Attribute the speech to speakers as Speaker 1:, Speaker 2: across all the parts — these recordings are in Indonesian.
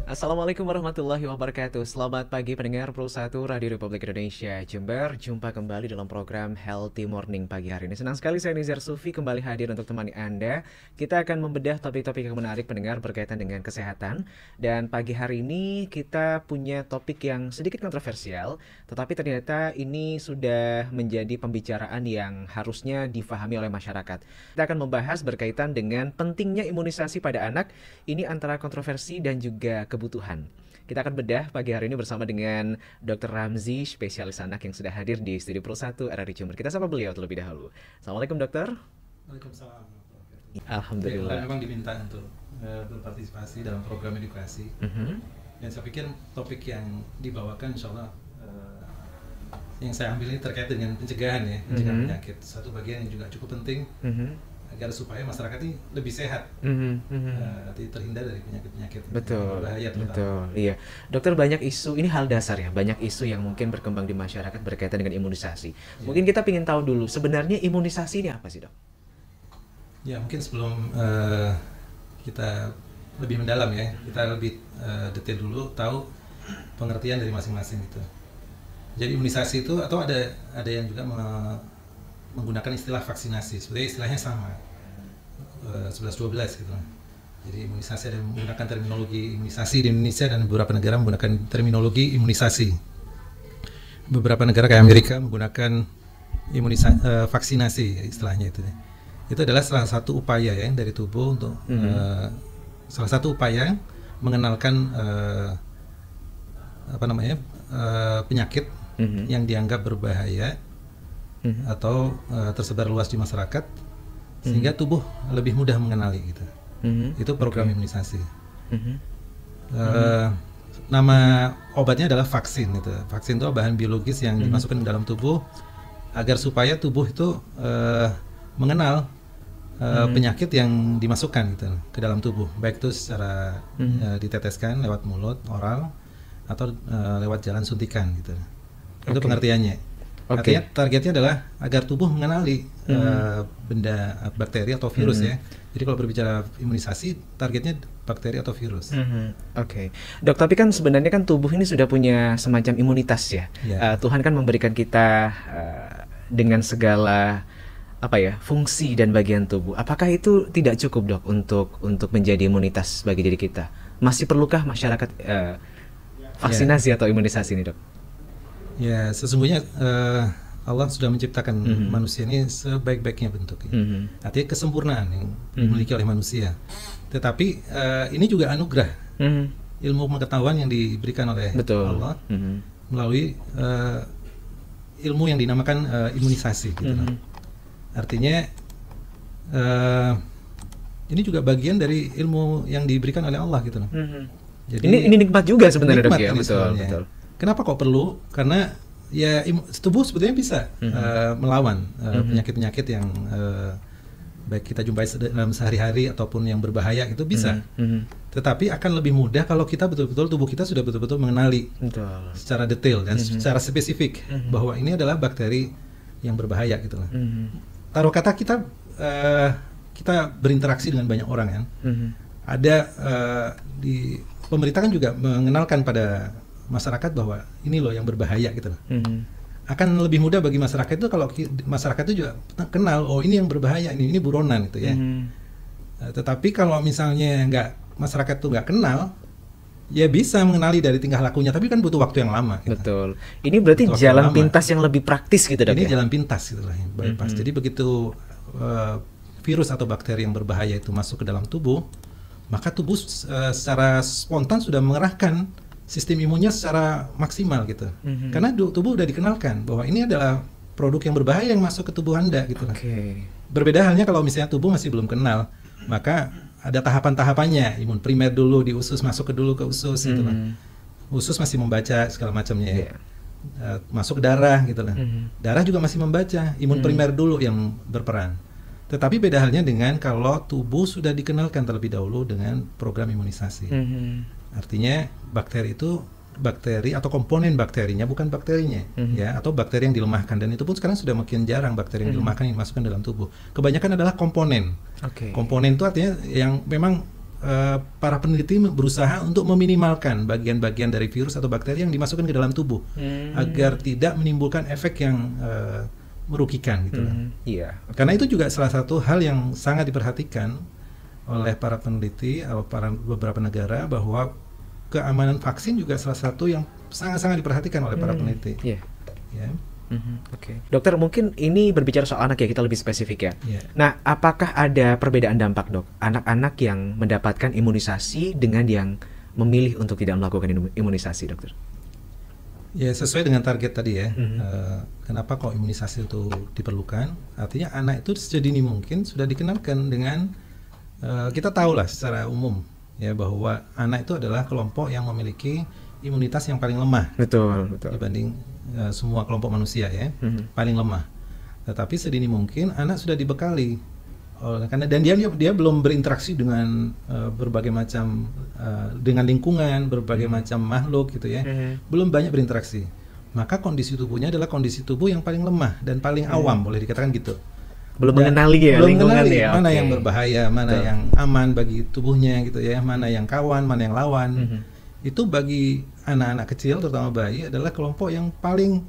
Speaker 1: Assalamualaikum warahmatullahi wabarakatuh. Selamat pagi pendengar Pro 1 Radio Republik Indonesia Jember. Jumpa kembali dalam program Healthy Morning pagi hari ini. Senang sekali saya Nizar Sufi kembali hadir untuk temani Anda. Kita akan membedah topik-topik yang menarik pendengar berkaitan dengan kesehatan. Dan pagi hari ini kita punya topik yang sedikit kontroversial, tetapi ternyata ini sudah menjadi pembicaraan yang harusnya difahami oleh masyarakat. Kita akan membahas berkaitan dengan pentingnya imunisasi pada anak. Ini antara kontroversi dan juga kebutuhan. Kita akan bedah pagi hari ini bersama dengan Dr. Ramzi, spesialis anak yang sudah hadir di Studio Pro 1 RRI Jember. Kita sapa beliau terlebih dahulu. Assalamualaikum dokter.
Speaker 2: Waalaikumsalam.
Speaker 1: Alhamdulillah.
Speaker 2: Ya, memang diminta untuk berpartisipasi dalam program edukasi. Dan saya pikir topik yang dibawakan insya Allah yang saya ambil ini terkait dengan pencegahan ya, pencegahan penyakit. Satu bagian yang juga cukup penting agar supaya masyarakat ini lebih sehat, terhindar dari penyakit-penyakit
Speaker 1: Betul,
Speaker 2: berbahaya terutama.
Speaker 1: betul, iya. Dokter, banyak isu, ini hal dasar ya, banyak isu yang mungkin berkembang di masyarakat berkaitan dengan imunisasi. Mungkin kita ingin tahu dulu, sebenarnya imunisasi ini apa sih dok?
Speaker 2: Ya mungkin sebelum kita lebih mendalam ya, kita lebih detail dulu tahu pengertian dari masing-masing itu. Jadi imunisasi itu atau ada yang juga menggunakan istilah vaksinasi, sebenarnya istilahnya sama, 11-12 gitu. Jadi imunisasi ada menggunakan terminologi imunisasi di Indonesia dan beberapa negara menggunakan terminologi imunisasi. Beberapa negara kayak Amerika menggunakan vaksinasi istilahnya itu. Itu adalah salah satu upaya ya dari tubuh untuk salah satu upaya mengenalkan penyakit yang dianggap berbahaya atau tersebar luas di masyarakat sehingga tubuh lebih mudah mengenali gitu. Itu program imunisasi. Nama obatnya adalah vaksin itu. Vaksin itu bahan biologis yang dimasukkan ke dalam tubuh agar supaya tubuh itu mengenal penyakit yang dimasukkan gitu ke dalam tubuh, baik itu secara diteteskan lewat mulut, oral atau lewat jalan suntikan gitu. Itu pengertiannya. Artinya targetnya adalah agar tubuh mengenali benda bakteri atau virus ya. Jadi kalau berbicara imunisasi, targetnya bakteri atau virus.
Speaker 1: Dok, tapi kan sebenarnya kan tubuh ini sudah punya semacam imunitas ya. Tuhan kan memberikan kita dengan segala fungsi dan bagian tubuh. Apakah itu tidak cukup dok untuk menjadi imunitas bagi diri kita? Masih perlukah masyarakat vaksinasi atau imunisasi ini dok?
Speaker 2: Ya, sesungguhnya Allah sudah menciptakan manusia ini sebaik-baiknya bentuknya. Artinya kesempurnaan yang dimiliki oleh manusia. Tetapi ini juga anugerah, ilmu pengetahuan yang diberikan oleh Allah melalui ilmu yang dinamakan imunisasi. Gitu. Artinya ini juga bagian dari ilmu yang diberikan oleh Allah gitu.
Speaker 1: Jadi ini nikmat juga sebenarnya dok ya. Betul.
Speaker 2: Kenapa kok perlu? Karena ya tubuh sebetulnya bisa melawan penyakit-penyakit yang baik kita jumpai dalam sehari-hari ataupun yang berbahaya itu bisa. Tetapi akan lebih mudah kalau kita betul-betul tubuh kita sudah betul-betul mengenali secara detail dan secara spesifik bahwa ini adalah bakteri yang berbahaya gitu lah. Taruh kata kita berinteraksi dengan banyak orang kan. Ada di pemerintah kan juga mengenalkan pada masyarakat bahwa ini loh yang berbahaya gitu loh. Akan lebih mudah bagi masyarakat itu kalau masyarakat itu juga kenal, oh ini yang berbahaya, ini buronan gitu ya. Tetapi kalau misalnya masyarakat itu nggak kenal, ya bisa mengenali dari tingkah lakunya, tapi kan butuh waktu yang lama. Gitu.
Speaker 1: Betul. Ini berarti jalan pintas yang lebih praktis gitu dok.
Speaker 2: Ini jalan pintas gitu lah, bypass. Jadi begitu virus atau bakteri yang berbahaya itu masuk ke dalam tubuh, maka tubuh secara spontan sudah mengerahkan sistem imunnya secara maksimal gitu. Karena tubuh udah dikenalkan bahwa ini adalah produk yang berbahaya yang masuk ke tubuh Anda gitu. Berbeda halnya kalau misalnya tubuh masih belum kenal, maka ada tahapan-tahapannya. Imun primer dulu di usus, masuk ke usus gitu lah. Usus masih membaca segala macamnya. Masuk ke darah gitu lah. Darah juga masih membaca. Imun primer dulu yang berperan. Tetapi beda halnya dengan kalau tubuh sudah dikenalkan terlebih dahulu dengan program imunisasi. Artinya bakteri itu bakteri atau komponen bakterinya bukan bakterinya ya, atau bakteri yang dilemahkan, dan itu pun sekarang sudah makin jarang bakteri yang dilemahkan yang dimasukkan dalam tubuh. Kebanyakan adalah komponen. Komponen itu artinya yang memang para peneliti berusaha untuk meminimalkan bagian-bagian dari virus atau bakteri yang dimasukkan ke dalam tubuh agar tidak menimbulkan efek yang merugikan gitu.
Speaker 1: Iya.
Speaker 2: Karena itu juga salah satu hal yang sangat diperhatikan oleh para peneliti atau beberapa negara, bahwa keamanan vaksin juga salah satu yang sangat-sangat diperhatikan oleh para peneliti.
Speaker 1: Iya.
Speaker 2: Ya.
Speaker 1: Oke. Dokter, mungkin ini berbicara soal anak ya, kita lebih spesifik ya.
Speaker 2: Yeah.
Speaker 1: Nah, apakah ada perbedaan dampak, Dok? Anak-anak yang mendapatkan imunisasi dengan yang memilih untuk tidak melakukan imunisasi, Dokter?
Speaker 2: Ya, sesuai dengan target tadi ya. Kenapa kok imunisasi itu diperlukan? Artinya anak itu sedini mungkin sudah dikenalkan dengan kita tahulah secara umum ya, bahwa anak itu adalah kelompok yang memiliki imunitas yang paling lemah.
Speaker 1: Betul.
Speaker 2: Dibanding semua kelompok manusia ya, paling lemah. Tetapi sedini mungkin anak sudah dibekali karena dia belum berinteraksi dengan berbagai macam dengan lingkungan, berbagai macam makhluk gitu ya. Belum banyak berinteraksi. Maka kondisi tubuhnya adalah kondisi tubuh yang paling lemah dan paling awam, boleh dikatakan gitu.
Speaker 1: Belum mengenali ya lingkungan ya.
Speaker 2: Mana yang berbahaya, mana yang aman bagi tubuhnya gitu ya, mana yang kawan, mana yang lawan. Itu bagi anak-anak kecil terutama bayi adalah kelompok yang paling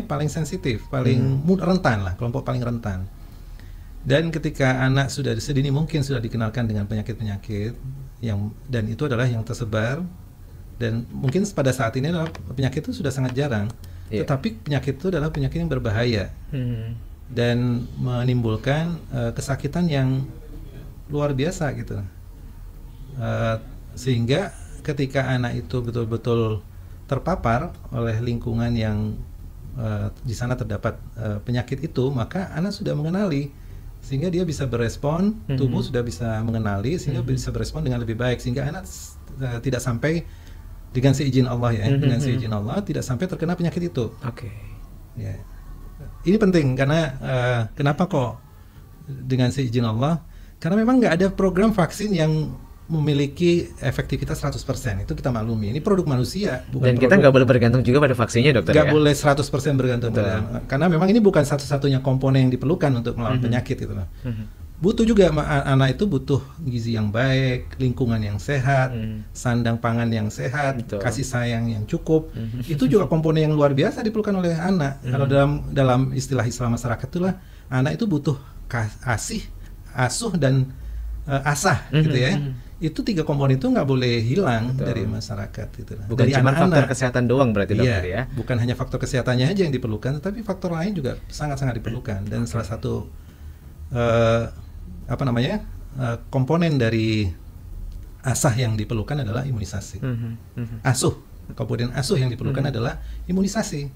Speaker 2: paling sensitif, paling rentan lah, kelompok paling rentan. Dan ketika anak sudah sedini mungkin sudah dikenalkan dengan penyakit-penyakit dan itu adalah yang tersebar, dan mungkin pada saat ini adalah penyakit itu sudah sangat jarang, tetapi penyakit itu adalah penyakit yang berbahaya dan menimbulkan kesakitan yang luar biasa gitu. Sehingga ketika anak itu betul-betul terpapar oleh lingkungan yang di sana terdapat penyakit itu, maka anak sudah mengenali, sehingga dia bisa berespon, tubuh sudah bisa mengenali, sehingga bisa berespon dengan lebih baik, sehingga anak tidak sampai dengan seizin Allah ya, dengan seizin Allah tidak sampai terkena penyakit itu. Ya. Ini penting karena kenapa kok dengan seizin Allah? Karena memang nggak ada program vaksin yang memiliki efektivitas 100%, itu kita maklumi. Ini produk manusia, bukan.
Speaker 1: Dan kita nggak boleh bergantung juga pada vaksinnya, Dokter.
Speaker 2: Nggak boleh 100% bergantung pada, karena memang ini bukan satu-satunya komponen yang diperlukan untuk melawan penyakit itu. Butuh juga anak itu butuh gizi yang baik, lingkungan yang sehat, sandang pangan yang sehat, kasih sayang yang cukup. Itu juga komponen yang luar biasa diperlukan oleh anak. Kalau dalam istilah Islam masyarakat itulah anak itu butuh kasih, asuh dan asah gitu ya. Itu 3 komponen itu nggak boleh hilang dari masyarakat gitu.
Speaker 1: Bukan
Speaker 2: dari
Speaker 1: cuma faktor kesehatan doang berarti, Dokter ya.
Speaker 2: Bukan hanya faktor kesehatannya aja yang diperlukan, tapi faktor lain juga sangat-sangat diperlukan. Dan salah satu komponen dari asah yang diperlukan adalah imunisasi. Asuh, komponen asuh yang diperlukan adalah imunisasi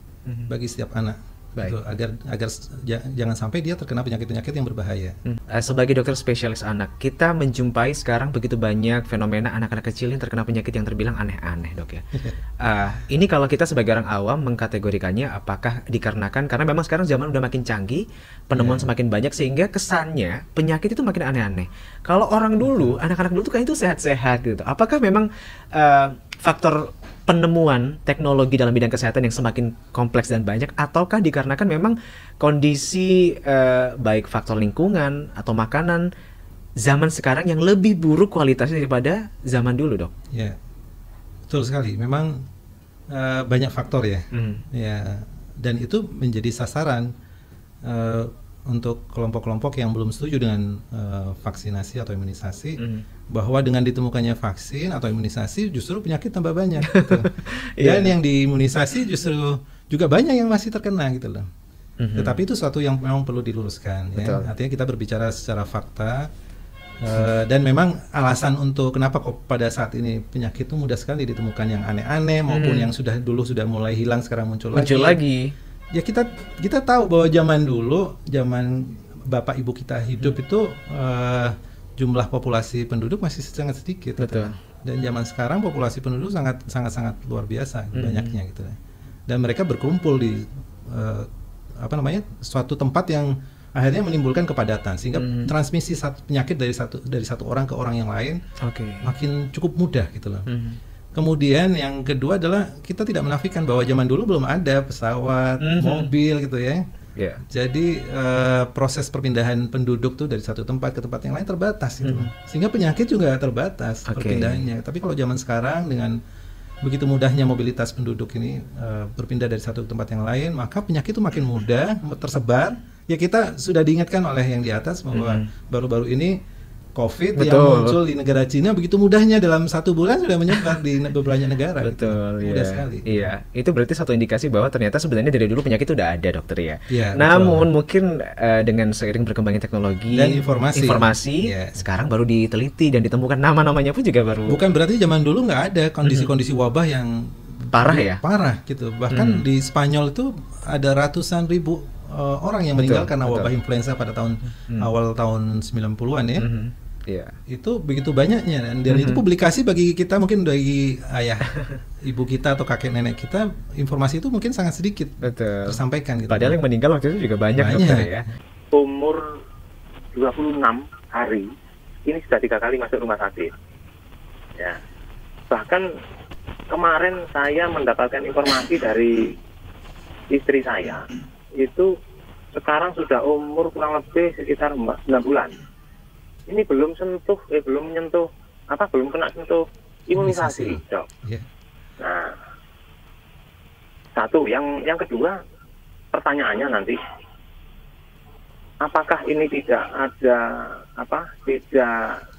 Speaker 2: bagi setiap anak. Gitu, agar jangan sampai dia terkena penyakit-penyakit yang berbahaya.
Speaker 1: Sebagai dokter spesialis anak, kita menjumpai sekarang begitu banyak fenomena anak-anak kecil yang terkena penyakit yang terbilang aneh-aneh, Dok ya. Ini kalau kita sebagai orang awam mengkategorikannya, apakah dikarenakan karena memang sekarang zaman udah makin canggih, penemuan semakin banyak, sehingga kesannya penyakit itu makin aneh-aneh. Kalau orang dulu, anak-anak dulu tuh kayaknya itu sehat-sehat gitu. Apakah memang faktor penemuan teknologi dalam bidang kesehatan yang semakin kompleks dan banyak, ataukah dikarenakan memang kondisi baik faktor lingkungan atau makanan zaman sekarang yang lebih buruk kualitasnya daripada zaman dulu, Dok?
Speaker 2: Ya, betul sekali. Memang banyak faktor ya. Ya, dan itu menjadi sasaran untuk kelompok-kelompok yang belum setuju dengan vaksinasi atau imunisasi, bahwa dengan ditemukannya vaksin atau imunisasi justru penyakit tambah banyak gitu. Dan yang diimunisasi justru juga banyak yang masih terkena gitu loh. Tetapi itu suatu yang memang perlu diluruskan ya. Artinya kita berbicara secara fakta, dan memang alasan untuk kenapa kok pada saat ini penyakit itu mudah sekali ditemukan yang aneh-aneh maupun yang dulu sudah mulai hilang sekarang muncul lagi. Ya kita tahu bahwa zaman dulu, zaman bapak ibu kita hidup itu jumlah populasi penduduk masih sangat sedikit.
Speaker 1: Betul.
Speaker 2: Dan zaman sekarang populasi penduduk sangat luar biasa banyaknya gitu. Dan mereka berkumpul di suatu tempat yang akhirnya menimbulkan kepadatan, sehingga transmisi penyakit dari satu orang ke orang yang lain makin cukup mudah gitu loh. Kemudian yang kedua adalah kita tidak menafikan bahwa zaman dulu belum ada pesawat, mobil gitu ya.
Speaker 1: Yeah.
Speaker 2: Jadi proses perpindahan penduduk tuh dari satu tempat ke tempat yang lain terbatas gitu. Sehingga penyakit juga terbatas perpindahannya. Tapi kalau zaman sekarang dengan begitu mudahnya mobilitas penduduk ini berpindah dari satu tempat yang lain, maka penyakit itu makin mudah tersebar. Ya kita sudah diingatkan oleh yang di atas bahwa baru-baru ini COVID yang muncul di negara Cina begitu mudahnya dalam 1 bulan sudah menyebar di beberapa negara.
Speaker 1: Betul,
Speaker 2: mudah sekali.
Speaker 1: Iya, itu berarti satu indikasi bahwa ternyata sebenarnya dari dulu penyakit itu udah ada, dokter ya.
Speaker 2: Ya,
Speaker 1: namun mungkin dengan seiring berkembangnya teknologi
Speaker 2: dan informasi
Speaker 1: sekarang baru diteliti dan ditemukan nama-namanya pun juga baru.
Speaker 2: Bukan berarti zaman dulu nggak ada kondisi-kondisi wabah yang
Speaker 1: parah ya?
Speaker 2: Parah gitu. Bahkan di Spanyol itu ada ratusan ribu orang yang meninggal karena wabah influenza pada awal tahun 90-an ya.
Speaker 1: Iya.
Speaker 2: Itu begitu banyaknya dan itu publikasi bagi kita mungkin bagi ayah ibu kita atau kakek nenek kita informasi itu mungkin sangat sedikit tersampaikan gitu.
Speaker 1: Padahal yang meninggal waktu itu juga banyak. Dokter ya.
Speaker 3: Umur 26 hari ini sudah 3 kali masuk rumah sakit. Ya. Bahkan kemarin saya mendapatkan informasi dari istri saya itu sekarang sudah umur kurang lebih sekitar 9 bulan. Ini belum kena sentuh imunisasi, Dok.
Speaker 2: Yeah.
Speaker 3: Nah, satu, yang kedua pertanyaannya nanti, apakah ini tidak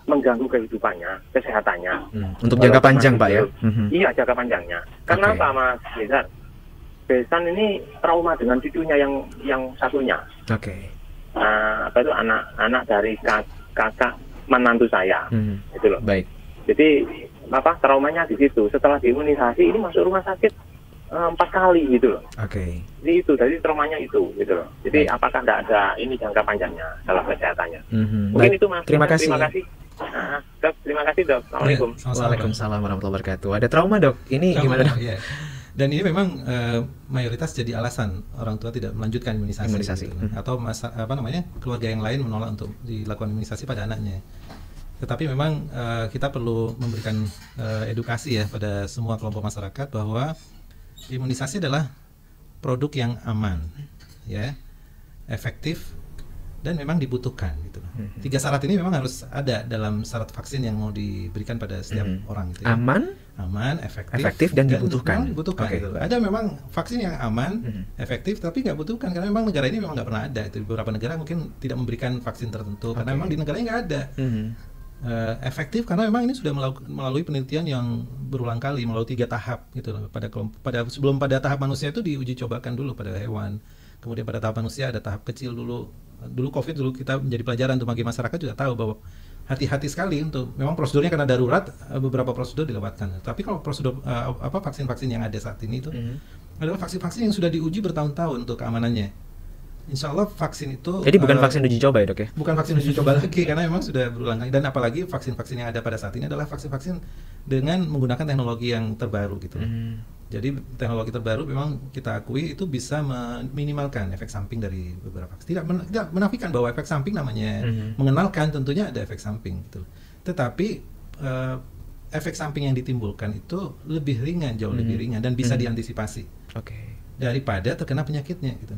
Speaker 3: mengganggu kehidupannya, kesehatannya?
Speaker 1: Untuk jangka panjang, Pak ya?
Speaker 3: Iya, jangka panjangnya. Karena apa, Mas Besan? Besan ini trauma dengan cucunya yang satunya. Nah, itu anak dari kakak menantu saya, itu loh.
Speaker 1: Baik.
Speaker 3: Jadi traumanya di situ. Setelah diimunisasi ini masuk rumah sakit 4 kali gitu loh. Jadi traumanya itu gitu loh. Jadi apakah tidak ada ini jangka panjangnya dalam kesehatannya? Mungkin itu Mas.
Speaker 1: Terima kasih.
Speaker 3: Dok, terima kasih Dok. Assalamualaikum.
Speaker 1: Waalaikumsalam warahmatullahi wabarakatuh. Ada trauma Dok. Ini gimana Dok?
Speaker 2: Dan ini memang mayoritas jadi alasan orang tua tidak melanjutkan imunisasi. Gitu. Atau keluarga yang lain menolak untuk dilakukan imunisasi pada anaknya. Tetapi memang kita perlu memberikan edukasi ya pada semua kelompok masyarakat bahwa imunisasi adalah produk yang aman, ya, efektif dan memang dibutuhkan gitu. 3 syarat ini memang harus ada dalam syarat vaksin yang mau diberikan pada setiap orang gitu ya. Aman, efektif dan dibutuhkan. Gitu. Ada memang vaksin yang aman, efektif, tapi nggak butuhkan karena memang negara ini memang nggak pernah ada. Itu beberapa negara mungkin tidak memberikan vaksin tertentu karena memang di negaranya nggak ada. Efektif karena memang ini sudah melalui penelitian yang berulang kali melalui 3 tahap gitu loh. Sebelum pada tahap manusia itu diuji cobakan dulu pada hewan. Kemudian pada tahap manusia ada tahap kecil dulu. Dulu COVID dulu kita menjadi pelajaran untuk bagi masyarakat juga tahu bahwa hati-hati sekali untuk memang prosedurnya karena darurat beberapa prosedur dilewatkan. Tapi kalau prosedur vaksin-vaksin yang ada saat ini itu adalah vaksin-vaksin yang sudah diuji bertahun-tahun untuk keamanannya. Insya Allah vaksin itu
Speaker 1: jadi bukan vaksin uji coba ya Dok ya?
Speaker 2: Bukan vaksin uji coba lagi karena memang sudah berulang kali dan apalagi vaksin-vaksin yang ada pada saat ini adalah vaksin-vaksin dengan menggunakan teknologi yang terbaru gitu. Jadi teknologi terbaru memang kita akui itu bisa meminimalkan efek samping dari beberapa vaksin. Tidak menafikan bahwa efek samping namanya mengenalkan tentunya ada efek samping gitu. Tetapi efek samping yang ditimbulkan itu lebih ringan, jauh lebih ringan dan bisa diantisipasi. Daripada terkena penyakitnya gitu.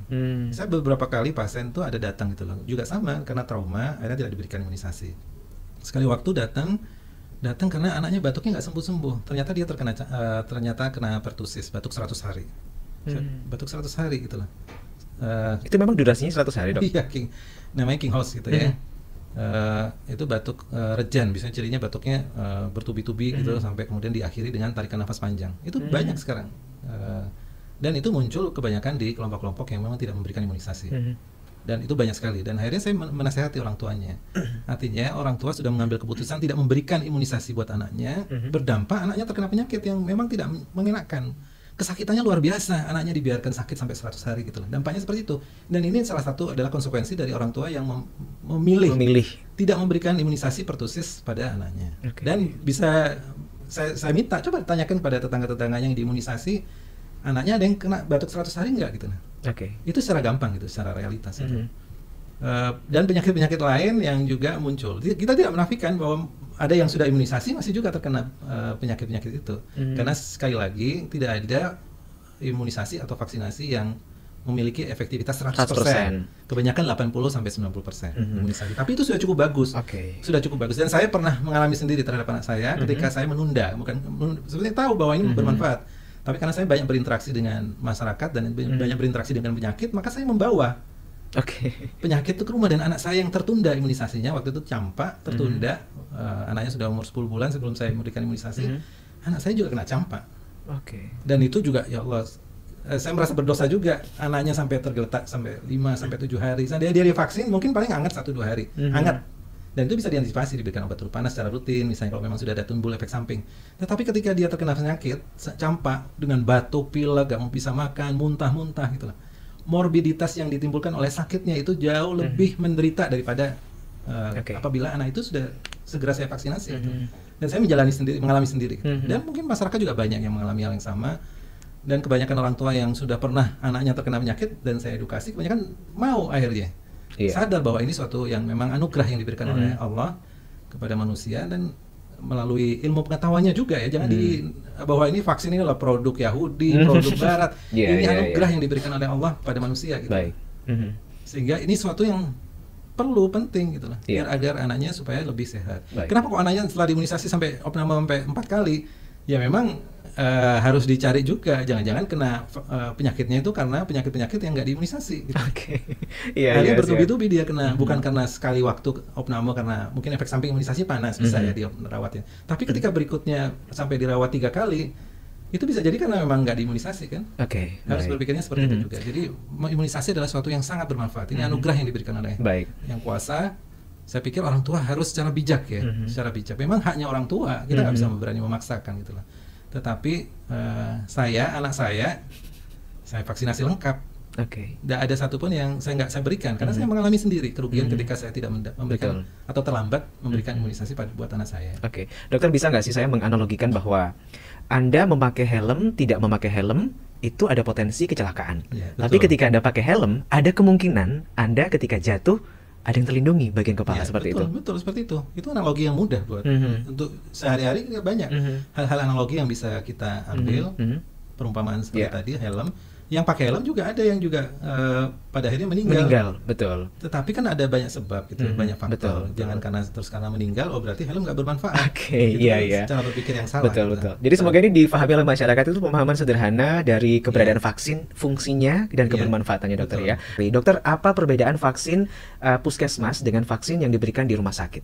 Speaker 2: Saya beberapa kali pasien tuh ada datang gitu loh. Juga sama karena trauma akhirnya tidak diberikan imunisasi. Sekali waktu datang karena anaknya batuknya nggak sembuh-sembuh. Ternyata dia ternyata kena pertusis, batuk 100 hari. Batuk 100 hari gitu loh.
Speaker 1: Itu memang durasinya 100 hari Dok?
Speaker 2: Iya, namanya King House gitu ya. Itu batuk rejan, biasanya cirinya batuknya bertubi-tubi gitu sampai kemudian diakhiri dengan tarikan nafas panjang. Itu banyak sekarang. Dan itu muncul kebanyakan di kelompok-kelompok yang memang tidak memberikan imunisasi. Dan itu banyak sekali. Dan akhirnya saya menasehati orang tuanya. Artinya orang tua sudah mengambil keputusan tidak memberikan imunisasi buat anaknya, berdampak anaknya terkena penyakit yang memang tidak mengenakan. Kesakitannya luar biasa, anaknya dibiarkan sakit sampai 100 hari gitu. Dampaknya seperti itu. Dan ini salah satu adalah konsekuensi dari orang tua yang memilih tidak memberikan imunisasi pertusis pada anaknya. Dan bisa saya minta coba tanyakan pada tetangga-tetangganya yang diimunisasi, anaknya ada yang kena batuk 100 hari enggak gitu. Itu secara gampang gitu, secara realitas itu. Dan penyakit-penyakit lain yang juga muncul. Kita tidak menafikan bahwa ada yang sudah imunisasi masih juga terkena penyakit-penyakit itu. Karena sekali lagi tidak ada imunisasi atau vaksinasi yang memiliki efektivitas 100%.
Speaker 1: 100%.
Speaker 2: Kebanyakan 80-90% imunisasi. Tapi itu sudah cukup bagus. Sudah cukup bagus. Dan saya pernah mengalami sendiri terhadap anak saya ketika saya menunda, sebenarnya tahu bahwa ini bermanfaat. Tapi karena saya banyak berinteraksi dengan masyarakat dan banyak berinteraksi dengan penyakit, maka saya membawa penyakit itu ke rumah, dan anak saya yang tertunda imunisasinya waktu itu campak, tertunda. Anaknya sudah umur 10 bulan sebelum saya memberikan imunisasi. Anak saya juga kena campak. Dan itu juga, ya Allah, saya merasa berdosa juga. Anaknya sampai tergeletak sampai 5-7 hari. Dia divaksin mungkin paling hangat 1-2 hari. Hangat. Dan itu bisa diantisipasi, diberikan obat turun panas secara rutin, misalnya kalau memang sudah ada timbul efek samping. Tetapi ketika dia terkena penyakit campak dengan batuk, pilek, gak mau bisa makan, muntah-muntah gitu lah. Morbiditas yang ditimbulkan oleh sakitnya itu jauh lebih menderita daripada apabila anak itu sudah segera saya vaksinasi. Dan saya mengalami sendiri. Dan mungkin masyarakat juga banyak yang mengalami hal yang sama. Dan kebanyakan orang tua yang sudah pernah anaknya terkena penyakit dan saya edukasi, kebanyakan mau akhirnya sadar bahwa ini suatu yang memang anugerah yang diberikan oleh Allah kepada manusia, dan melalui ilmu pengetahuannya juga ya, jangan bahwa ini vaksin ini adalah produk Yahudi, produk Barat. Ini anugerah yang diberikan oleh Allah pada manusia gitu. Sehingga ini suatu yang penting gitu lah, biar agar anaknya supaya lebih sehat. Kenapa kok anaknya setelah diimunisasi sampai opname sampai 4 kali? Ya memang harus dicari juga, jangan-jangan kena penyakitnya itu karena penyakit-penyakit yang nggak diimunisasi gitu. Dia bertubi-tubi dia kena, bukan karena sekali waktu opname, karena mungkin efek samping imunisasi panas bisa ya dia rawatnya. Tapi ketika berikutnya sampai dirawat 3 kali, itu bisa jadi karena memang nggak diimunisasi kan. Harus berpikirnya seperti itu juga. Jadi imunisasi adalah suatu yang sangat bermanfaat. Ini anugerah yang diberikan oleh yang kuasa. Saya pikir orang tua harus secara bijak ya, secara bijak. Memang haknya orang tua, kita nggak bisa berani memaksakan gitu lah. Tetapi anak saya vaksinasi lengkap. Tidak ada satupun yang saya berikan, karena saya mengalami sendiri kerugian ketika saya tidak memberikan atau terlambat memberikan imunisasi buat anak saya.
Speaker 1: Dokter, bisa nggak sih saya menganalogikan bahwa Anda memakai helm, tidak memakai helm, itu ada potensi kecelakaan. Tapi ketika Anda pakai helm, ada kemungkinan Anda ketika jatuh ada yang terlindungi bagian kepala seperti itu.
Speaker 2: Betul seperti itu. Itu analogi yang mudah buat untuk sehari-hari banyak hal-hal analogi yang bisa kita ambil. Perumpamaan seperti tadi helm. Yang pakai helm juga ada yang juga pada akhirnya meninggal.
Speaker 1: Betul.
Speaker 2: Tetapi kan ada banyak sebab gitu, banyak faktor. Jangan karena meninggal berarti helm nggak bermanfaat. Cara berpikir yang salah.
Speaker 1: Betul. Jadi semoga ini difahami oleh masyarakat, itu pemahaman sederhana dari keberadaan vaksin, fungsinya dan kebermanfaatannya, dokter ya. Dokter, apa perbedaan vaksin puskesmas dengan vaksin yang diberikan di rumah sakit?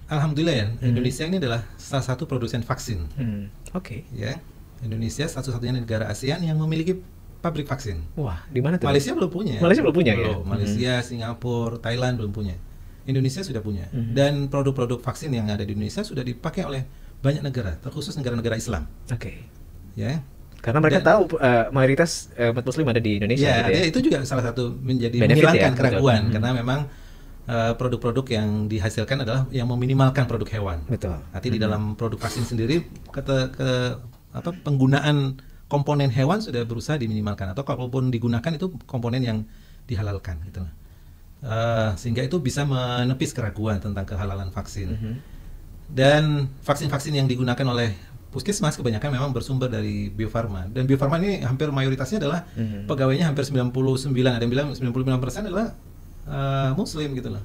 Speaker 2: Alhamdulillah ya, Indonesia ini adalah salah satu produsen vaksin. Indonesia satu-satunya negara ASEAN yang memiliki pabrik vaksin.
Speaker 1: Wah, di mana tuh?
Speaker 2: Malaysia belum punya. Malaysia, Singapura, Thailand belum punya. Indonesia sudah punya. Dan produk-produk vaksin yang ada di Indonesia sudah dipakai oleh banyak negara, terkhusus negara-negara Islam.
Speaker 1: Karena mereka tahu mayoritas umat Muslim ada di Indonesia.
Speaker 2: Itu juga salah satu menghilangkan keraguan, karena memang produk-produk yang dihasilkan adalah yang meminimalkan produk hewan. Nanti di dalam produk vaksin sendiri penggunaan komponen hewan sudah berusaha diminimalkan, atau kalaupun digunakan itu komponen yang dihalalkan gitu. Sehingga itu bisa menepis keraguan tentang kehalalan vaksin. Dan vaksin-vaksin yang digunakan oleh puskesmas kebanyakan memang bersumber dari Bio Farma. Dan Bio Farma ini hampir mayoritasnya adalah pegawainya hampir 99, ada yang bilang 95% adalah Muslim gitu loh.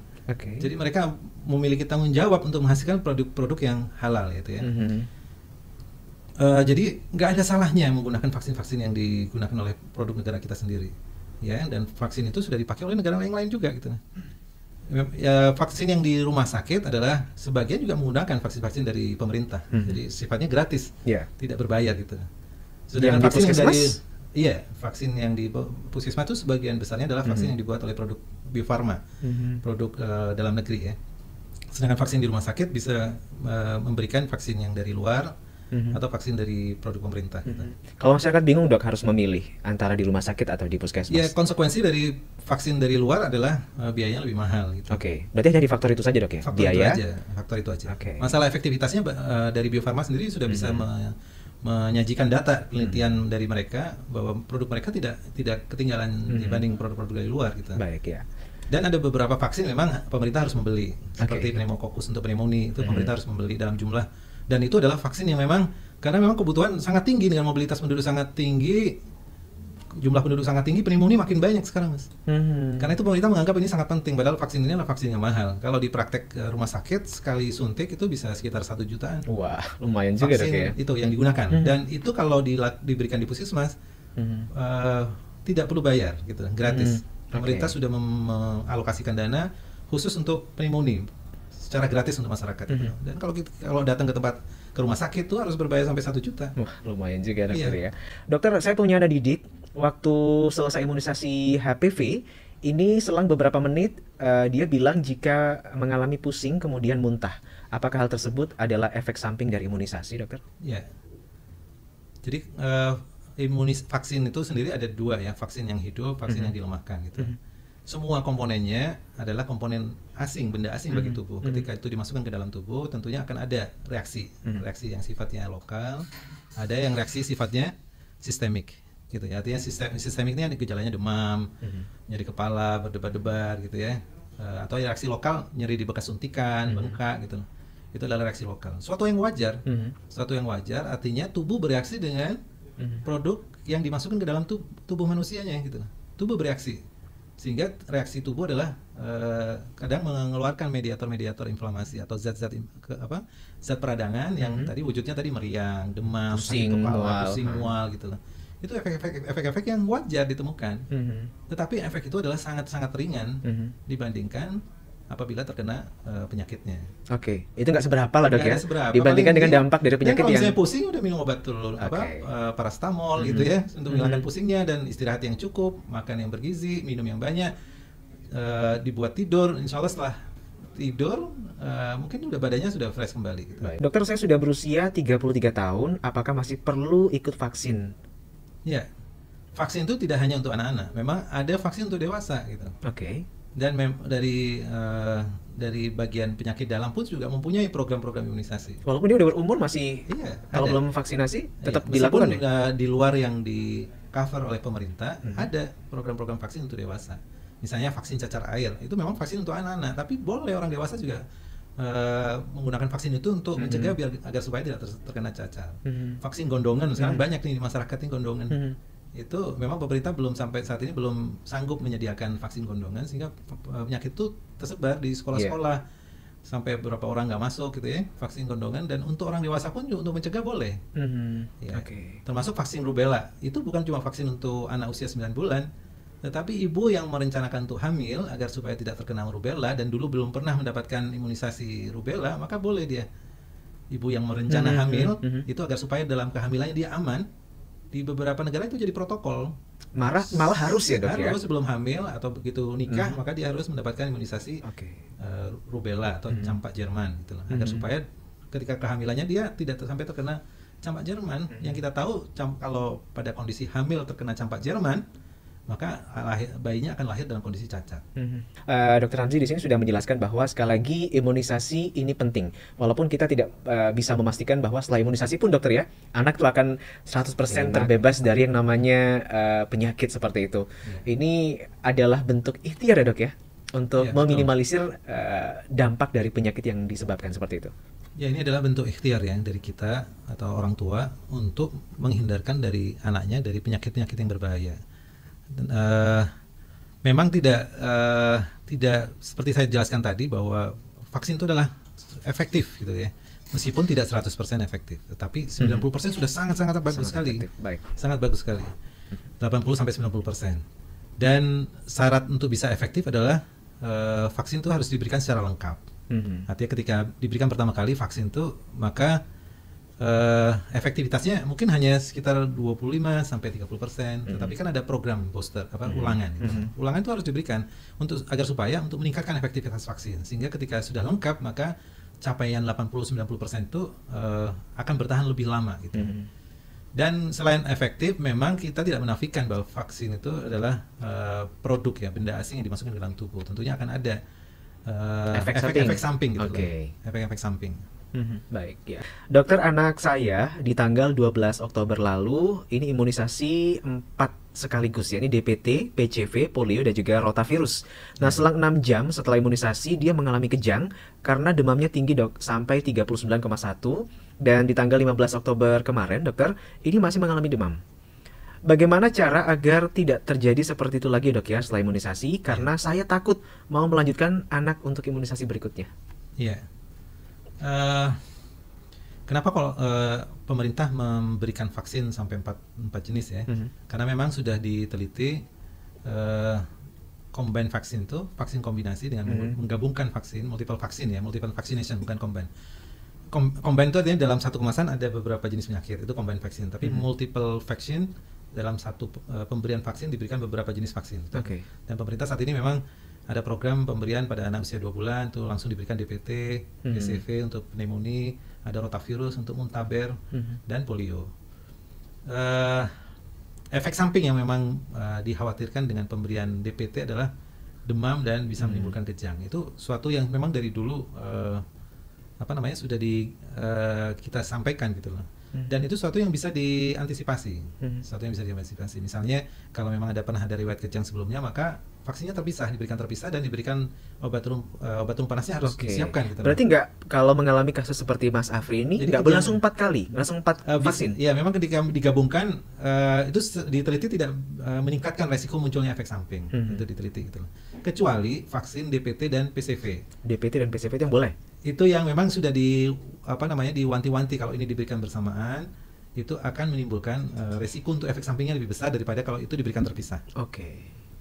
Speaker 2: Jadi mereka memiliki tanggung jawab untuk menghasilkan produk-produk yang halal gitu ya. Jadi nggak ada salahnya menggunakan vaksin-vaksin yang digunakan oleh produk negara kita sendiri, ya. Dan vaksin itu sudah dipakai oleh negara yang lain juga gitu. Vaksin yang di rumah sakit adalah sebagian juga menggunakan vaksin-vaksin dari pemerintah, jadi sifatnya gratis, tidak berbayar gitu. Sedangkan vaksin yang vaksin yang di puskesmas itu sebagian besarnya adalah vaksin yang dibuat oleh produk Bio Farma, produk dalam negeri ya. Sedangkan vaksin di rumah sakit bisa memberikan vaksin yang dari luar atau vaksin dari produk pemerintah.
Speaker 1: Kalau masyarakat bingung, dok, harus memilih antara di rumah sakit atau di puskesmas?
Speaker 2: Konsekuensi dari vaksin dari luar adalah biayanya lebih mahal. Gitu.
Speaker 1: Berarti hanya di faktor itu saja, dok ya?
Speaker 2: Faktor itu aja. Masalah efektivitasnya dari Bio Farma sendiri sudah bisa menyajikan data penelitian dari mereka bahwa produk mereka tidak ketinggalan dibanding produk-produk dari luar gitu. Dan ada beberapa vaksin memang pemerintah harus membeli, seperti pneumokokus untuk pneumonia itu pemerintah harus membeli dalam jumlah, dan itu adalah vaksin yang memang Karena memang kebutuhan sangat tinggi, dengan mobilitas penduduk sangat tinggi, jumlah penduduk sangat tinggi, pneumonia makin banyak sekarang, Mas. Karena itu pemerintah menganggap ini sangat penting, padahal vaksin ini adalah vaksin yang mahal. Kalau di praktek rumah sakit sekali suntik itu bisa sekitar 1 jutaan.
Speaker 1: Wah, lumayan juga Dok ya.
Speaker 2: Itu yang digunakan. Dan itu kalau diberikan di puskesmas tidak perlu bayar gitu, gratis. Pemerintah sudah mengalokasikan dana khusus untuk pneumonia secara gratis untuk masyarakat. Dan kalau datang ke rumah sakit tuh harus berbayar sampai 1 juta.
Speaker 1: Wah, lumayan juga Dokter ya. Dokter, saya punya anak didik, waktu selesai imunisasi HPV, ini selang beberapa menit dia bilang jika mengalami pusing kemudian muntah. Apakah hal tersebut adalah efek samping dari imunisasi, Dokter?
Speaker 2: Ya. Jadi vaksin itu sendiri ada 2 ya, vaksin yang hidup, vaksin yang dilemahkan gitu. Semua komponennya adalah komponen asing, benda asing bagi tubuh. Ketika itu dimasukkan ke dalam tubuh, tentunya akan ada reaksi yang sifatnya lokal, ada yang reaksi sifatnya sistemik, gitu ya. Artinya sistemik ini gejalanya demam, nyeri kepala, berdebar-debar, gitu ya. Atau reaksi lokal, nyeri di bekas suntikan, bengkak, gitu. Itu adalah reaksi lokal. Suatu yang wajar, artinya tubuh bereaksi dengan produk yang dimasukkan ke dalam tubuh manusianya, gitu. Tubuh bereaksi. Sehingga reaksi tubuh adalah kadang mengeluarkan mediator-mediator inflamasi atau zat-zat zat peradangan yang tadi wujudnya tadi meriang, demam, sakit kepala, pusing, mual gitu loh. Itu efek-efek yang wajar ditemukan. Tetapi efek itu adalah sangat-sangat ringan dibandingkan apabila terkena penyakitnya.
Speaker 1: Oke, itu nggak seberapa lah Dok ya, dibandingkan
Speaker 2: paling
Speaker 1: dengan dampak dari penyakit
Speaker 2: kalau
Speaker 1: yang...
Speaker 2: misalnya pusing udah minum obat dulu, parastamol gitu ya, untuk menghilangkan pusingnya, dan istirahat yang cukup, makan yang bergizi, minum yang banyak, dibuat tidur, insya Allah setelah tidur mungkin udah badannya sudah fresh kembali gitu.
Speaker 1: Dokter, saya sudah berusia 33 tahun, apakah masih perlu ikut vaksin?
Speaker 2: Ya, vaksin itu tidak hanya untuk anak-anak, memang ada vaksin untuk dewasa gitu.
Speaker 1: Oke.
Speaker 2: Dan dari bagian penyakit dalam pun juga mempunyai program-program imunisasi.
Speaker 1: Walaupun dia udah berumur masih, kalau belum vaksinasi tetap dilakukan ya?
Speaker 2: Di luar yang di cover oleh pemerintah ada program-program vaksin untuk dewasa. Misalnya vaksin cacar air, itu memang vaksin untuk anak-anak, tapi boleh orang dewasa juga menggunakan vaksin itu untuk mencegah agar supaya tidak terkena cacar. Vaksin gondongan sekarang banyak nih di masyarakat ini gondongan. Itu memang pemerintah belum sampai saat ini belum sanggup menyediakan vaksin gondongan, sehingga penyakit itu tersebar di sekolah-sekolah sampai beberapa orang nggak masuk gitu ya, vaksin gondongan. Dan untuk orang dewasa pun juga untuk mencegah boleh. Termasuk vaksin rubella, itu bukan cuma vaksin untuk anak usia 9 bulan, tetapi ibu yang merencanakan untuk hamil agar supaya tidak terkena rubella dan dulu belum pernah mendapatkan imunisasi rubella, maka boleh dia, ibu yang merencana hamil itu agar supaya dalam kehamilannya dia aman. Di beberapa negara itu jadi protokol.
Speaker 1: Malah harus ya Dok ya?
Speaker 2: Harus sebelum hamil atau begitu nikah, maka dia harus mendapatkan imunisasi rubella atau campak Jerman gitu loh. Agar supaya ketika kehamilannya dia tidak sampai terkena campak Jerman. Yang kita tahu kalau pada kondisi hamil terkena campak Jerman, maka bayinya akan lahir dalam kondisi cacat.
Speaker 1: Dokter Ramzi di sini sudah menjelaskan bahwa sekali lagi imunisasi ini penting. Walaupun kita tidak bisa memastikan bahwa setelah imunisasi pun dokter ya, anak itu akan 100% terbebas dari yang namanya penyakit seperti itu. Ini adalah bentuk ikhtiar ya Dok ya, untuk meminimalisir dampak dari penyakit yang disebabkan seperti itu.
Speaker 2: Ya, ini adalah bentuk ikhtiar ya dari kita atau orang tua untuk menghindarkan dari anaknya dari penyakit-penyakit yang berbahaya. Dan, memang tidak seperti saya jelaskan tadi bahwa vaksin itu adalah efektif gitu ya, meskipun tidak 100% efektif, tetapi 90% sudah sangat bagus sekali, sangat bagus sekali, 80-90%. Dan syarat untuk bisa efektif adalah vaksin itu harus diberikan secara lengkap. Artinya ketika diberikan pertama kali vaksin itu, maka efektivitasnya mungkin hanya sekitar 25-30%, tetapi kan ada program booster ulangan. Ulangan itu harus diberikan agar supaya untuk meningkatkan efektivitas vaksin, sehingga ketika sudah lengkap maka capaian 80-90% itu akan bertahan lebih lama gitu. Dan selain efektif, memang kita tidak menafikan bahwa vaksin itu adalah produk ya, benda asing yang dimasukkan ke dalam tubuh. Tentunya akan ada efek samping gitu, efek samping.
Speaker 1: Baik ya. Dokter, anak saya di tanggal 12 Oktober lalu ini imunisasi 4 sekaligus ya. Ini DPT, PCV, polio dan juga rotavirus. Nah, selang 6 jam setelah imunisasi dia mengalami kejang karena demamnya tinggi, Dok, sampai 39,1, dan di tanggal 15 Oktober kemarin, Dokter, ini masih mengalami demam. Bagaimana cara agar tidak terjadi seperti itu lagi, Dok, ya, setelah imunisasi? Karena saya takut mau melanjutkan anak untuk imunisasi berikutnya.
Speaker 2: Iya. Kenapa kalau pemerintah memberikan vaksin sampai 4 jenis ya? Karena memang sudah diteliti combine vaksin itu, vaksin kombinasi dengan menggabungkan vaksin, multiple vaksin ya, multiple vaccination bukan combine. Combine itu artinya dalam satu kemasan ada beberapa jenis penyakit, itu combine vaksin. Tapi multiple vaksin dalam satu pemberian vaksin diberikan beberapa jenis vaksin. Dan pemerintah saat ini memang ada program pemberian pada anak usia 2 bulan itu langsung diberikan DPT, PCV untuk pneumonia, ada rotavirus untuk muntaber dan polio. Efek samping yang memang dikhawatirkan dengan pemberian DPT adalah demam dan bisa menimbulkan kejang. Itu suatu yang memang dari dulu sudah kita sampaikan gitu loh. Dan itu suatu yang bisa diantisipasi. Misalnya kalau memang pernah ada riwayat kejang sebelumnya, maka vaksinnya diberikan terpisah dan diberikan obat turun panasnya harus disiapkan gitu.
Speaker 1: Berarti nggak, kalau mengalami kasus seperti Mas Afri ini nggak boleh langsung 4 kali, langsung 4 vaksin?
Speaker 2: Iya, memang ketika digabungkan itu diteliti tidak meningkatkan resiko munculnya efek samping. Itu diteliti gitu. Kecuali vaksin DPT dan PCV.
Speaker 1: DPT dan PCV itu yang boleh?
Speaker 2: Itu yang memang sudah diwanti-wanti kalau ini diberikan bersamaan itu akan menimbulkan resiko untuk efek sampingnya lebih besar daripada kalau itu diberikan terpisah.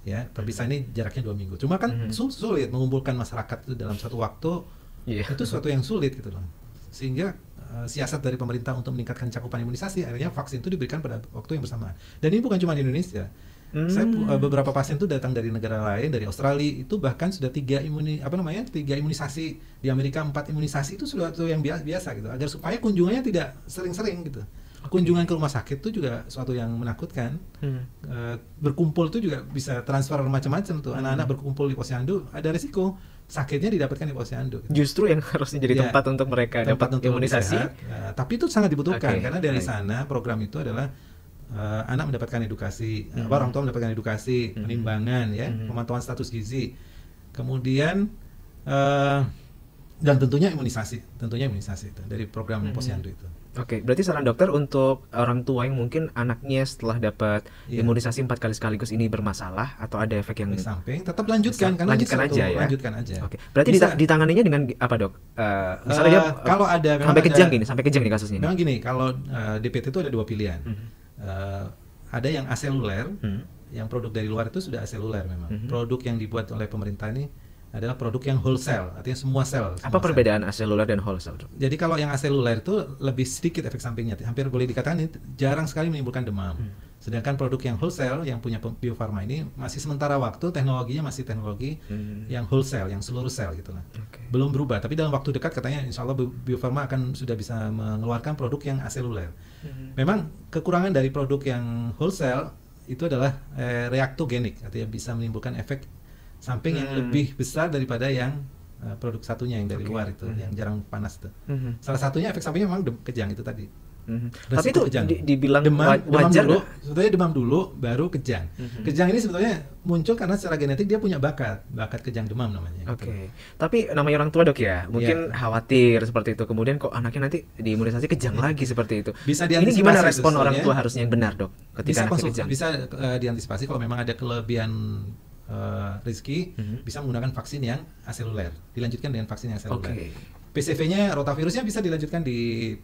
Speaker 2: Ya, terpisah ini jaraknya 2 minggu. Cuma kan sulit mengumpulkan masyarakat itu dalam satu waktu. Itu suatu yang sulit gitu loh. Sehingga siasat dari pemerintah untuk meningkatkan cakupan imunisasi akhirnya vaksin itu diberikan pada waktu yang bersamaan. Dan ini bukan cuma di Indonesia. Saya beberapa pasien itu datang dari negara lain, dari Australia, itu bahkan sudah 3 imunisasi di Amerika, 4 imunisasi itu sudah yang biasa gitu, agar supaya kunjungannya tidak sering-sering gitu. Kunjungan ke rumah sakit itu juga suatu yang menakutkan. Berkumpul itu juga bisa transfer macam-macam tuh. Anak-anak berkumpul di posyandu ada risiko sakitnya didapatkan di posyandu.
Speaker 1: Justru yang harusnya jadi tempat untuk mereka dapat imunisasi.
Speaker 2: Tapi itu sangat dibutuhkan karena dari sana program itu adalah anak mendapatkan edukasi, orang tua mendapatkan edukasi, penimbangan ya, pemantauan status gizi, kemudian dan tentunya imunisasi itu dari program posyandu itu.
Speaker 1: Berarti saran dokter untuk orang tua yang mungkin anaknya setelah dapat imunisasi 4 kali sekaligus ini bermasalah atau ada efek yang
Speaker 2: samping, tetap lanjutkan karena lanjutkan aja.
Speaker 1: Berarti ditanganinya dengan apa, Dok? Misalnya dia
Speaker 2: kalau ada
Speaker 1: sampai kejang nih kasusnya.
Speaker 2: Memang gini, kalau DPT itu ada 2 pilihan. Ada yang aseluler, yang produk dari luar itu sudah aseluler memang. Produk yang dibuat oleh pemerintah ini adalah produk yang whole cell, artinya semua sel.
Speaker 1: Apa perbedaan aseluler dan whole cell?
Speaker 2: Jadi kalau yang aseluler itu lebih sedikit efek sampingnya, hampir boleh dikatakan jarang sekali menimbulkan demam. Sedangkan produk yang whole cell yang punya Bio Farma ini masih sementara waktu teknologinya masih teknologi yang whole cell, yang seluruh sel gitu lah. Belum berubah, tapi dalam waktu dekat katanya insya Allah Bio Farma akan sudah bisa mengeluarkan produk yang aseluler. Memang kekurangan dari produk yang whole cell itu adalah reaktogenik, artinya bisa menimbulkan efek samping yang lebih besar daripada yang produk satunya yang dari luar itu, yang jarang panas itu. Salah satunya efek sampingnya memang kejang itu tadi.
Speaker 1: Tapi itu dibilang wajar
Speaker 2: dulu, sebetulnya demam dulu baru kejang. Kejang ini sebetulnya muncul karena secara genetik dia punya bakat kejang demam namanya.
Speaker 1: Tapi namanya orang tua, Dok, ya, mungkin khawatir seperti itu. Kemudian kok anaknya nanti diimunisasi kejang lagi seperti itu.
Speaker 2: Bisa
Speaker 1: ini gimana respon orang tua harusnya yang benar, Dok, ketika anaknya kejang?
Speaker 2: Bisa diantisipasi kalau memang ada kelebihan rezeki, bisa menggunakan vaksin yang aseluler, dilanjutkan dengan vaksin yang aseluler. PCV-nya, rotavirusnya bisa dilanjutkan di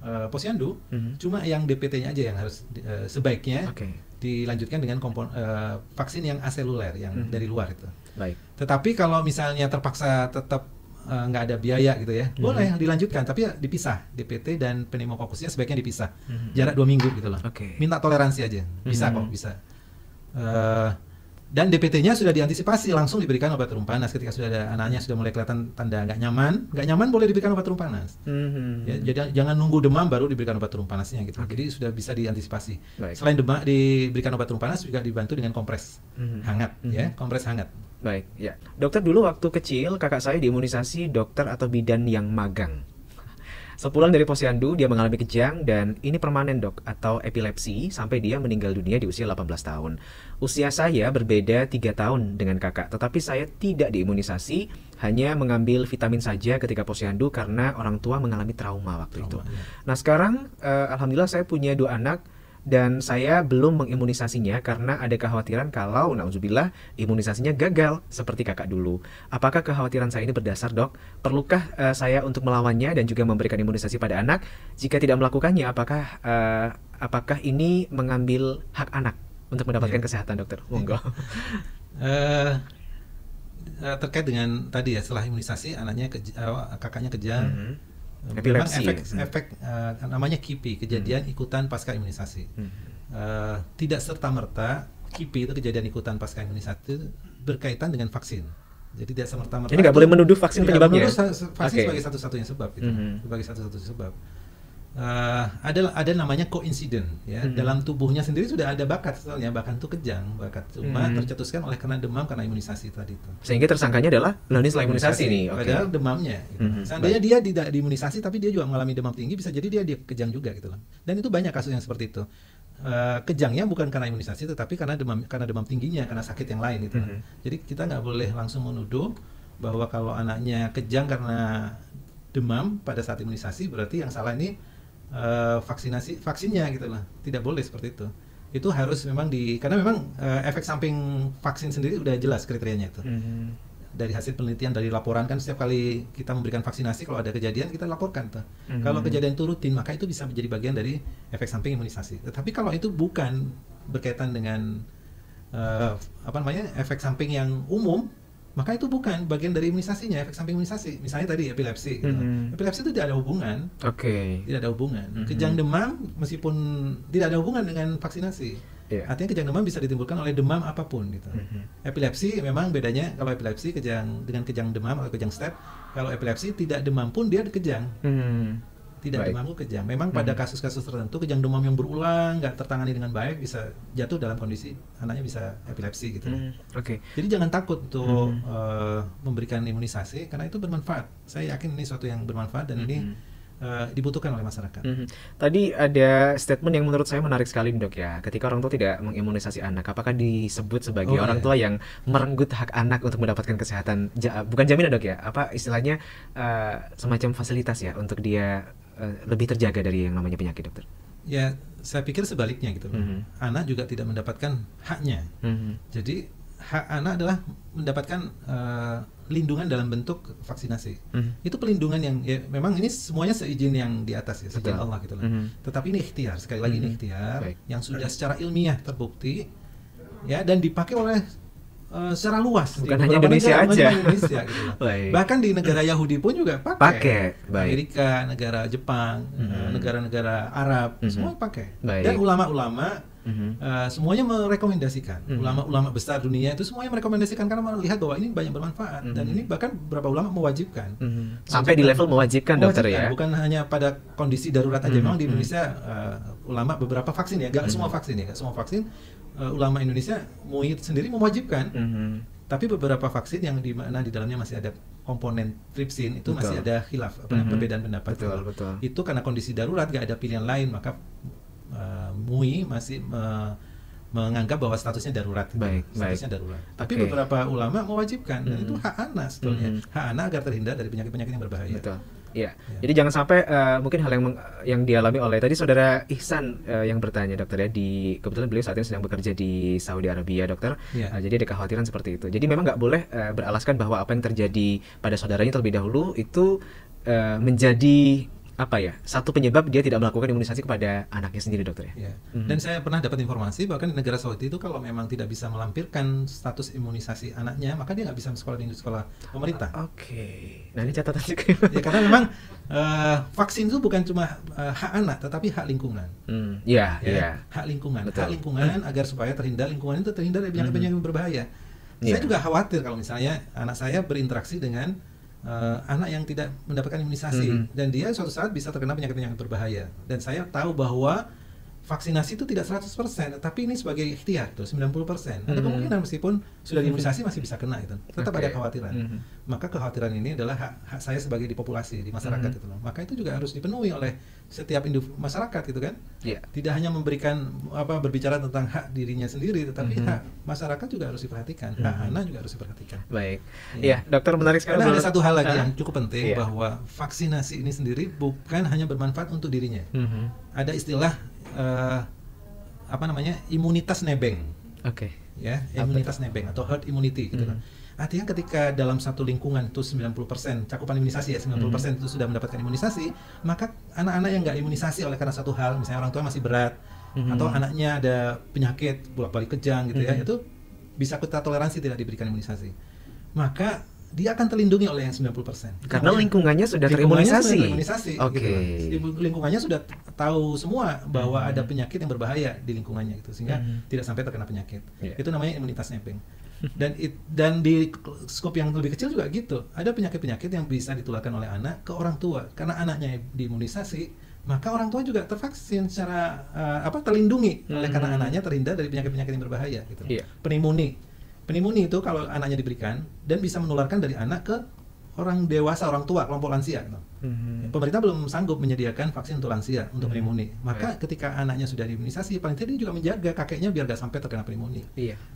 Speaker 2: posyandu, cuma yang DPT-nya aja yang harus sebaiknya dilanjutkan dengan vaksin yang aseluler, yang dari luar itu. Tetapi kalau misalnya terpaksa tetap nggak ada biaya gitu ya, boleh dilanjutkan, tapi ya dipisah, DPT dan pneumokokusnya sebaiknya dipisah, jarak 2 minggu gitu loh. Minta toleransi aja, bisa kok, bisa. Dan DPT-nya sudah diantisipasi, langsung diberikan obat turun panas ketika sudah ada anaknya sudah mulai kelihatan tanda nggak nyaman boleh diberikan obat turun panas. Ya, jadi jangan nunggu demam baru diberikan obat turun panasnya gitu. Jadi sudah bisa diantisipasi. Selain demam diberikan obat turun panas juga dibantu dengan kompres hangat, ya, kompres hangat.
Speaker 1: Baik, ya. Dokter, dulu waktu kecil kakak saya diimunisasi dokter atau bidan yang magang. Sepulang dari posyandu, dia mengalami kejang dan ini permanen dok, atau epilepsi sampai dia meninggal dunia di usia 18 tahun. Usia saya berbeda 3 tahun dengan kakak, tetapi saya tidak diimunisasi, hanya mengambil vitamin saja ketika posyandu karena orang tua mengalami trauma waktu itu. Nah sekarang, alhamdulillah saya punya 2 anak, dan saya belum mengimunisasinya karena ada kekhawatiran kalau nauzubillah imunisasinya gagal seperti kakak dulu. Apakah kekhawatiran saya ini berdasar dok? Perlukah saya untuk melawannya dan juga memberikan imunisasi pada anak? Jika tidak melakukannya, apakah ini mengambil hak anak untuk mendapatkan kesehatan dokter? Monggo.
Speaker 2: Terkait dengan tadi ya, setelah imunisasi kakaknya kejang. Memang
Speaker 1: Epilepsi.
Speaker 2: efek namanya KIPI, kejadian ikutan pasca imunisasi. Tidak serta-merta KIPI itu kejadian ikutan pasca imunisasi itu berkaitan dengan vaksin. Jadi tidak serta-merta.
Speaker 1: Jadi nggak boleh menuduh vaksin penyebabnya.
Speaker 2: Vaksin sebagai satu-satunya sebab itu. Sebagai satu-satunya sebab. Ada namanya coincident ya. Dalam tubuhnya sendiri sudah ada bakat soalnya, bahkan itu kejang, bakat cuma tercetuskan oleh karena demam karena imunisasi tadi itu.
Speaker 1: Sehingga tersangkanya adalah ini setelah imunisasi nih.
Speaker 2: Padahal demamnya. Seandainya dia tidak diimunisasi tapi dia juga mengalami demam tinggi, bisa jadi dia kejang juga gitu loh. Dan itu banyak kasus yang seperti itu. Kejangnya bukan karena imunisasi tetapi karena demam tingginya, karena sakit yang lain gitu. Jadi kita nggak boleh langsung menuduh bahwa kalau anaknya kejang karena demam pada saat imunisasi berarti yang salah ini vaksinnya gitu lah. Tidak boleh seperti itu. Itu harus memang karena memang efek samping vaksin sendiri udah jelas kriterianya itu. Dari hasil penelitian, dari laporan kan setiap kali kita memberikan vaksinasi kalau ada kejadian kita laporkan tuh. Kalau kejadian itu rutin maka itu bisa menjadi bagian dari efek samping imunisasi. Tetapi kalau itu bukan berkaitan dengan efek samping yang umum, maka itu bukan bagian dari imunisasinya, efek samping imunisasi. Misalnya tadi epilepsi gitu. Epilepsi itu tidak ada hubungan. Tidak ada hubungan. Kejang demam meskipun tidak ada hubungan dengan vaksinasi. Artinya kejang demam bisa ditimbulkan oleh demam apapun gitu. Epilepsi memang bedanya, kalau epilepsi dengan kejang demam atau kejang step, kalau epilepsi tidak demam pun dia kejang. Tidak demam pun kejang. Memang pada kasus-kasus tertentu kejang demam yang berulang nggak tertangani dengan baik bisa jatuh dalam kondisi anaknya bisa epilepsi gitu. Jadi jangan takut untuk memberikan imunisasi karena itu bermanfaat. Saya yakin ini suatu yang bermanfaat dan ini dibutuhkan oleh masyarakat.
Speaker 1: Tadi ada statement yang menurut saya menarik sekali dok ya. Ketika orang tua tidak mengimunisasi anak, apakah disebut sebagai orang tua yang merenggut hak anak untuk mendapatkan kesehatan? Bukan jaminan dok ya? Apa istilahnya semacam fasilitas ya untuk dia lebih terjaga dari yang namanya penyakit dokter?
Speaker 2: Ya, saya pikir sebaliknya gitu. Anak juga tidak mendapatkan haknya. Jadi hak anak adalah mendapatkan lindungan dalam bentuk vaksinasi. Itu pelindungan yang ya, memang ini semuanya seizin yang di atas ya, seizin Allah gitu lah. Tetapi ini ikhtiar, sekali lagi ini ikhtiar yang sudah secara ilmiah terbukti ya dan dipakai oleh secara luas.
Speaker 1: Bukan hanya Indonesia aja.
Speaker 2: Indonesia, gitu lah. Bahkan di negara Yahudi pun juga pakai. Amerika, negara Jepang, negara-negara Arab, semua pakai. Dan ulama-ulama semuanya merekomendasikan. Ulama-ulama besar dunia itu semuanya merekomendasikan karena melihat bahwa ini banyak bermanfaat dan ini bahkan beberapa ulama mewajibkan.
Speaker 1: Sampai di level mewajibkan dokter ya.
Speaker 2: Bukan hanya pada kondisi darurat aja. Memang di Indonesia ulama beberapa vaksin ya, nggak semua vaksin ya, nggak semua vaksin. Ulama Indonesia MUI sendiri mewajibkan, tapi beberapa vaksin yang di mana di dalamnya masih ada komponen tripsin itu masih ada khilaf, perbedaan pendapat. Itu karena kondisi darurat, nggak ada pilihan lain, maka MUI masih menganggap bahwa statusnya darurat. Statusnya darurat. Tapi beberapa ulama mewajibkan, dan itu hak anak sebetulnya. Hak anak agar terhindar dari penyakit-penyakit yang berbahaya.
Speaker 1: Ya. Jadi jangan sampai mungkin hal yang dialami oleh tadi saudara Ihsan yang bertanya dokter ya, kebetulan beliau saat ini sedang bekerja di Saudi Arabia dokter. Jadi ada kekhawatiran seperti itu. Jadi memang nggak boleh beralaskan bahwa apa yang terjadi pada saudaranya terlebih dahulu itu menjadi satu penyebab dia tidak melakukan imunisasi kepada anaknya sendiri dokter ya.
Speaker 2: Dan saya pernah dapat informasi bahkan di negara Saudi itu kalau memang tidak bisa melampirkan status imunisasi anaknya maka dia nggak bisa sekolah di sekolah pemerintah.
Speaker 1: Nah ini catatan juga.
Speaker 2: Ya karena memang vaksin itu bukan cuma hak anak tetapi hak lingkungan. Hak lingkungan. Hak lingkungan agar supaya lingkungan itu terhindar dari penyakit-penyakit yang berbahaya. Saya juga khawatir kalau misalnya anak saya berinteraksi dengan anak yang tidak mendapatkan imunisasi dan dia suatu saat bisa terkena penyakit-penyakit berbahaya. Dan saya tahu bahwa vaksinasi itu tidak 100%, tapi ini sebagai ikhtiar tuh 90%. Ada kemungkinan meskipun sudah diimunisasi masih bisa kena itu. Tetap ada kekhawatiran. Maka kekhawatiran ini adalah hak saya sebagai di populasi, di masyarakat gitu loh. Maka itu juga harus dipenuhi oleh setiap masyarakat gitu kan. Tidak hanya memberikan berbicara tentang hak dirinya sendiri, tetapi hak masyarakat juga harus diperhatikan. Hak anak juga harus diperhatikan.
Speaker 1: Baik. Iya, dokter menarik sekali.
Speaker 2: Karena ada satu hal lagi yang cukup penting bahwa vaksinasi ini sendiri bukan hanya bermanfaat untuk dirinya. Ada istilah imunitas nebeng. Ya, imunitas nebeng atau herd immunity gitu kan. Artinya ketika dalam satu lingkungan itu 90% cakupan imunisasi 90% itu sudah mendapatkan imunisasi, maka anak-anak yang nggak imunisasi oleh karena satu hal, misalnya orang tua masih berat atau anaknya ada penyakit bolak-balik kejang gitu ya, itu bisa kita toleransi tidak diberikan imunisasi. Maka dia akan terlindungi oleh yang 90%.
Speaker 1: Karena lingkungannya sudah terimunisasi.
Speaker 2: Gitu. Lingkungannya sudah tahu semua bahwa ada penyakit yang berbahaya di lingkungannya gitu, sehingga tidak sampai terkena penyakit. Itu namanya imunitas nebeng. Dan di skop yang lebih kecil juga gitu. Ada penyakit-penyakit yang bisa ditularkan oleh anak ke orang tua. Karena anaknya diimunisasi, maka orang tua juga tervaksin secara terlindungi oleh karena anaknya terhindar dari penyakit-penyakit yang berbahaya gitu. Pneumonia itu kalau anaknya diberikan dan bisa menularkan dari anak ke orang dewasa, orang tua, kelompok lansia. Pemerintah belum sanggup menyediakan vaksin untuk lansia, untuk pneumonia. Maka ketika anaknya sudah diimunisasi, paling tidak dia juga menjaga kakeknya biar gak sampai terkena pneumonia.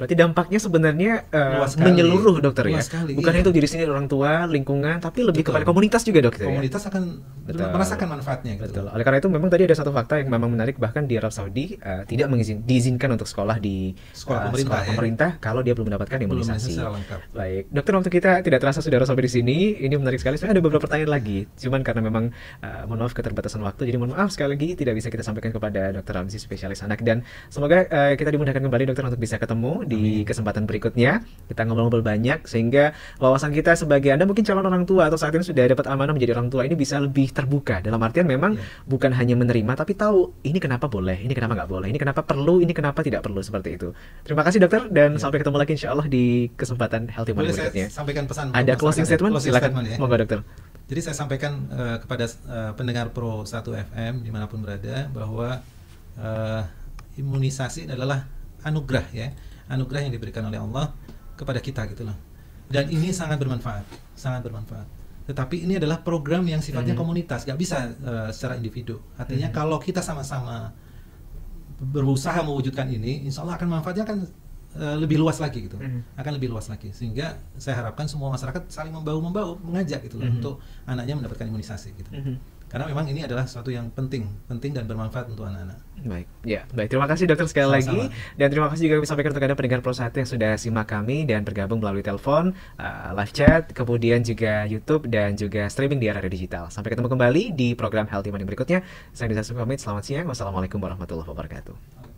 Speaker 1: Berarti dampaknya sebenarnya menyeluruh, dokter ya. Bukan itu diri sini orang tua, lingkungan, tapi lebih kepada komunitas juga, dokter.
Speaker 2: Komunitas akan merasakan manfaatnya. Gitu.
Speaker 1: Betul. Oleh karena itu memang tadi ada satu fakta yang memang menarik, bahkan di Arab Saudi tidak diizinkan untuk sekolah di sekolah pemerintah kalau dia belum mendapatkan imunisasi. Baik, dokter, waktu kita tidak terasa sudah sampai di sini. Ini menarik sekali. Sebenarnya ada beberapa pertanyaan lagi, cuman karena memang mohon maaf keterbatasan waktu, jadi mohon maaf sekali lagi tidak bisa kita sampaikan kepada Dr. Ramzi, spesialis anak, dan semoga kita dimudahkan kembali, dokter, untuk bisa ketemu di kesempatan berikutnya. Kita ngobrol-ngobrol banyak sehingga wawasan kita sebagai Anda mungkin calon orang tua atau saat ini sudah dapat amanah menjadi orang tua ini bisa lebih terbuka, dalam artian memang bukan hanya menerima tapi tahu ini kenapa boleh, ini kenapa nggak boleh, ini kenapa perlu, ini kenapa tidak perlu, seperti itu. Terima kasih, dokter, dan sampai ketemu lagi insya Allah di kesempatan Healthy Morning berikutnya.
Speaker 2: Sampaikan pesan.
Speaker 1: Ada closing statement? Silakan. Monggo, dokter.
Speaker 2: Jadi saya sampaikan kepada pendengar Pro 1 FM dimanapun berada bahwa imunisasi adalah anugerah ya, anugerah yang diberikan oleh Allah kepada kita gitu loh. Dan ini sangat bermanfaat, sangat bermanfaat. Tetapi ini adalah program yang sifatnya komunitas, nggak bisa secara individu. Artinya kalau kita sama-sama berusaha mewujudkan ini, insya Allah akan manfaatnya akan lebih luas lagi gitu, akan lebih luas lagi, sehingga saya harapkan semua masyarakat saling membahu-membahu, mengajak gitu loh, untuk anaknya mendapatkan imunisasi gitu. Karena memang ini adalah sesuatu yang penting dan bermanfaat untuk anak-anak.
Speaker 1: Baik, baik. Terima kasih, dokter, sekali lagi, dan terima kasih juga kami sampaikan untuk Anda pendengar Pro 1 yang sudah simak kami dan bergabung melalui telepon, live chat, kemudian juga YouTube dan juga streaming di area digital. Sampai ketemu kembali di program Healthy Morning berikutnya. Saya Nizar Sukamit, selamat siang. Wassalamualaikum warahmatullahi wabarakatuh.